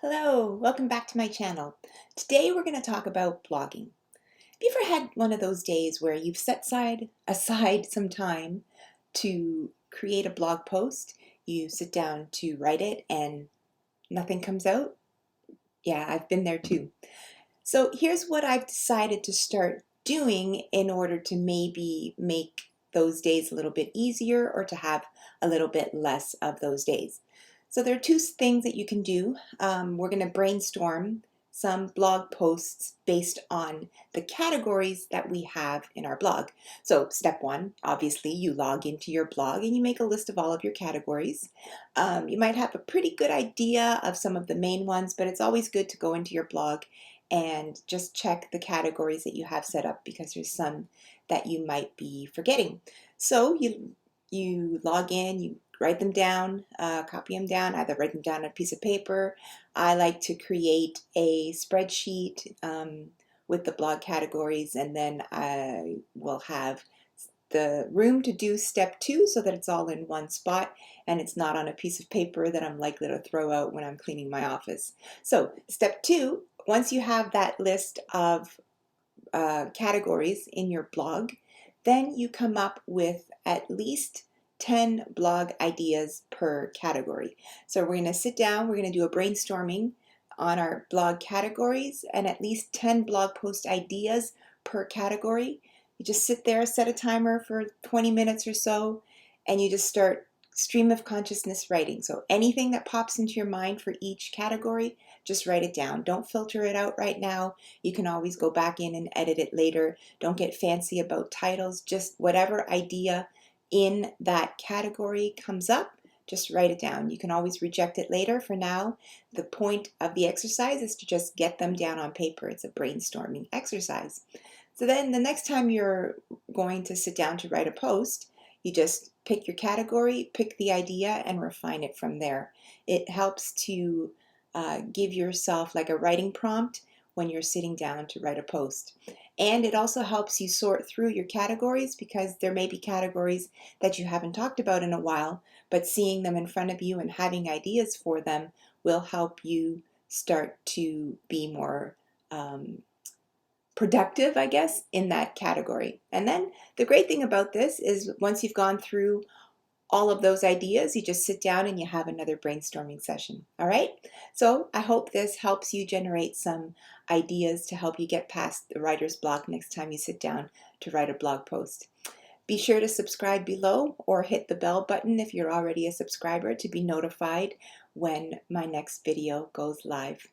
Hello, welcome back to my channel. Today we're going to talk about blogging. Have you ever had one of those days where you've set aside some time to create a blog post? You sit down to write it and nothing comes out? Yeah, I've been there too. So here's what I've decided to start doing in order to maybe make those days a little bit easier or to have a little bit less of those days. So there are two things that you can do. We're going to brainstorm some blog posts based on the categories that we have in our blog. So step one, obviously you log into your blog and you make a list of all of your categories. You might have a pretty good idea of some of the main ones, but it's always good to go into your blog and just check the categories that you have set up because there's some that you might be forgetting. So you log in, you write them down, copy them down, either write them down on a piece of paper. I like to create a spreadsheet with the blog categories, and then I will have the room to do step two so that it's all in one spot and it's not on a piece of paper that I'm likely to throw out when I'm cleaning my office. So step two, once you have that list of categories in your blog, then you come up with at least 10 blog ideas per category. So we're going to sit down, we're going to do a brainstorming on our blog categories and at least 10 blog post ideas per category. You just sit there, set a timer for 20 minutes or so, and you just start stream of consciousness writing. So anything that pops into your mind for each category, just write it down. Don't filter it out right now. You can always go back in and edit it later. Don't get fancy about titles. Just whatever idea in that category comes up, just write it down. You can always reject it later. For now, the point of the exercise is to just get them down on paper. It's a brainstorming exercise. So then the next time you're going to sit down to write a post, you just pick your category, pick the idea, and refine it from there. It helps to give yourself like a writing prompt when you're sitting down to write a post. And it also helps you sort through your categories because there may be categories that you haven't talked about in a while, but seeing them in front of you and having ideas for them will help you start to be more productive, I guess, in that category. And then the great thing about this is once you've gone through all of those ideas, you just sit down and you have another brainstorming session. All right? So I hope this helps you generate some ideas to help you get past the writer's block next time you sit down to write a blog post. Be sure to subscribe below or hit the bell button if you're already a subscriber to be notified when my next video goes live.